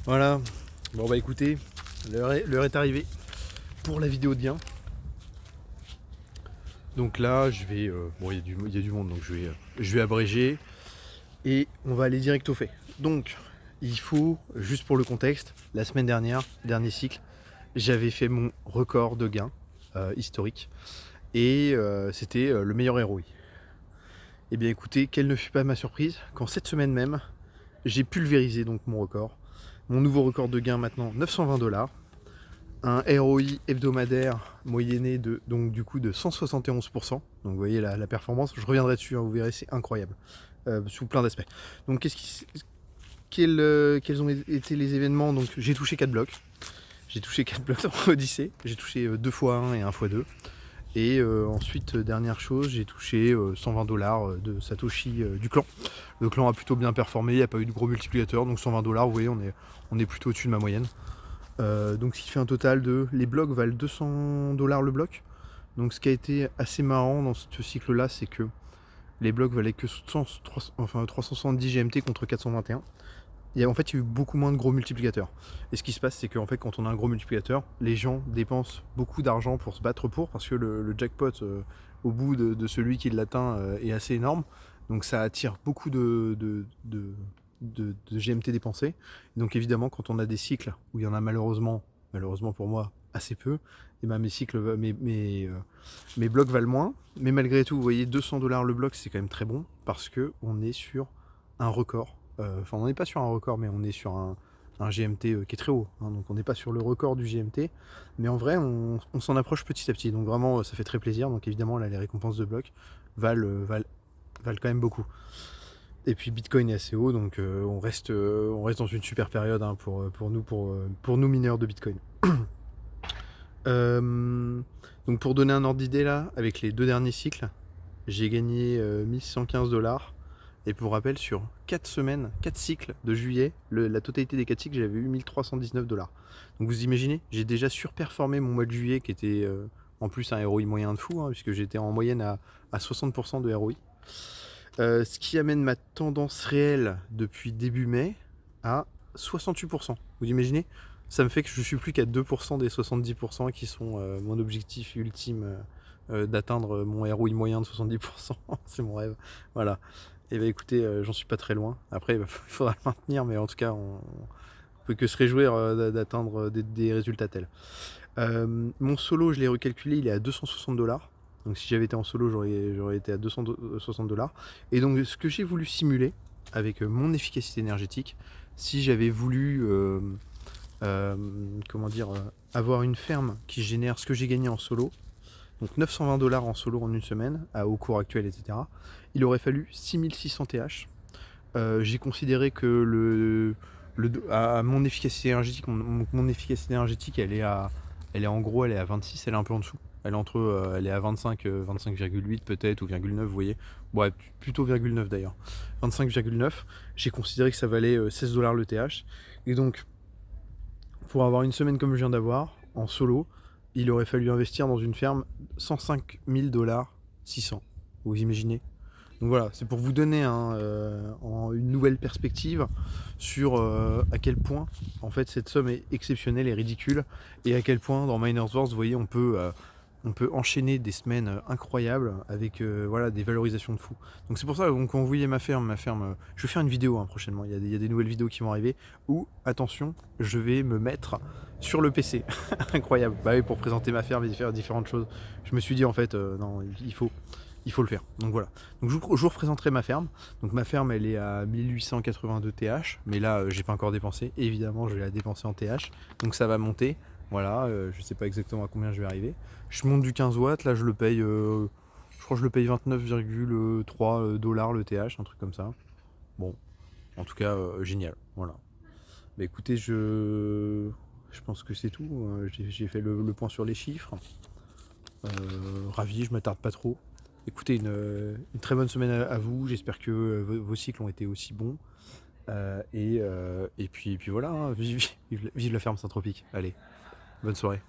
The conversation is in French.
Voilà, bon bah écoutez, l'heure est arrivée pour la vidéo de gain. Donc là, je vais, bon il y a du monde, donc je vais abréger et on va aller direct au fait. Donc, il faut, juste pour le contexte, la semaine dernière, dernier cycle, j'avais fait mon record de gain historique et c'était le meilleur ROI. Et bien écoutez, quelle ne fut pas ma surprise quand cette semaine même, j'ai pulvérisé donc mon record. Mon nouveau record de gain maintenant, 920 $. Un ROI hebdomadaire moyenné donc du coup de 171%. Donc vous voyez la performance, je reviendrai dessus, hein, vous verrez, c'est incroyable, sous plein d'aspects. Donc quels ont été les événements? Donc j'ai touché 4 blocs. J'ai touché 4 blocs dans Odyssée. J'ai touché 2x1 et 1x2. Et ensuite, dernière chose, j'ai touché 120 $ de Satoshi du clan. Le clan a plutôt bien performé, il n'y a pas eu de gros multiplicateurs, donc 120 $, vous voyez, on est plutôt au-dessus de ma moyenne. Donc ce qui fait un total de... Les blocs valent 200 $ le bloc. Donc ce qui a été assez marrant dans ce cycle-là, c'est que les blocs valaient que 370 GMT contre 421. En fait, il y a eu beaucoup moins de gros multiplicateurs. Et ce qui se passe, c'est qu'en fait, quand on a un gros multiplicateur, les gens dépensent beaucoup d'argent pour se battre pour, parce que le jackpot au bout de celui qui l'atteint est assez énorme. Donc ça attire beaucoup de GMT dépensés. Et donc évidemment, quand on a des cycles où il y en a malheureusement pour moi, assez peu, et ben mes blocs valent moins. Mais malgré tout, vous voyez, 200 $ le bloc, c'est quand même très bon, parce qu'on est sur un record. Enfin, on n'est pas sur un record, mais on est sur un GMT qui est très haut. Hein, donc on n'est pas sur le record du GMT. Mais en vrai, on s'en approche petit à petit. Donc vraiment, ça fait très plaisir. Donc évidemment, là, les récompenses de blocs valent quand même beaucoup. Et puis Bitcoin est assez haut, donc on reste dans une super période, hein, pour nous mineurs de Bitcoin. Donc pour donner un ordre d'idée là, avec les deux derniers cycles, j'ai gagné 1115 $. Et pour rappel, sur 4 semaines, 4 cycles de juillet, la totalité des 4 cycles, j'avais eu 1319 $. Donc vous imaginez, j'ai déjà surperformé mon mois de juillet qui était en plus un ROI moyen de fou, hein, puisque j'étais en moyenne à 60% de ROI. Ce qui amène ma tendance réelle depuis début mai à 68%. Vous imaginez? Ça me fait que je suis plus qu'à 2% des 70% qui sont mon objectif ultime, d'atteindre mon ROI moyen de 70%. C'est mon rêve. Voilà. Et bah écoutez, j'en suis pas très loin. Après, il faudra le maintenir, mais en tout cas, on peut que se réjouir d'atteindre des résultats tels. Mon solo, je l'ai recalculé, il est à 260 $. Donc si j'avais été en solo, j'aurais été à 260 $. Et donc ce que j'ai voulu simuler avec mon efficacité énergétique, si j'avais voulu comment dire, avoir une ferme qui génère ce que j'ai gagné en solo, donc 920 $ en solo en une semaine, au cours actuel, etc., il aurait fallu 6600 TH. J'ai considéré que à mon efficacité énergétique, mon efficacité énergétique, elle est en gros, elle est à 26, elle est un peu en dessous. Elle est à 25, 25,8 peut-être, ou 0,9, vous voyez. Ouais, plutôt 0,9 d'ailleurs. 25,9. J'ai considéré que ça valait 16 $ le TH. Et donc, pour avoir une semaine comme je viens d'avoir, en solo, il aurait fallu investir dans une ferme 105 000 $, 600. Vous imaginez? Donc voilà, c'est pour vous donner une nouvelle perspective sur à quel point en fait cette somme est exceptionnelle et ridicule, et à quel point dans Miners Wars, vous voyez, on peut enchaîner des semaines incroyables avec voilà, des valorisations de fou. Donc c'est pour ça que quand vous voyez ma ferme, je vais faire une vidéo, hein, prochainement, il y a des nouvelles vidéos qui vont arriver où, attention, je vais me mettre sur le PC. Incroyable, bah oui, pour présenter ma ferme et faire différentes choses. Je me suis dit en fait, non, il faut le faire. Donc voilà. Donc je vous représenterai ma ferme. Donc ma ferme, elle est à 1882 TH, mais là j'ai pas encore dépensé. Évidemment, je vais la dépenser en TH, donc ça va monter. Voilà, je sais pas exactement à combien je vais arriver. Je monte du 15 watts, là je le paye, je crois que je le paye 29,3 $ le TH, un truc comme ça. Bon, en tout cas, génial. Voilà. Bah écoutez, je pense que c'est tout. J'ai fait le point sur les chiffres. Ravi, je m'attarde pas trop. Écoutez, une très bonne semaine à vous. J'espère que vos cycles ont été aussi bons. Et puis voilà, hein, vive la ferme Saint-Tropique. Allez, bonne soirée.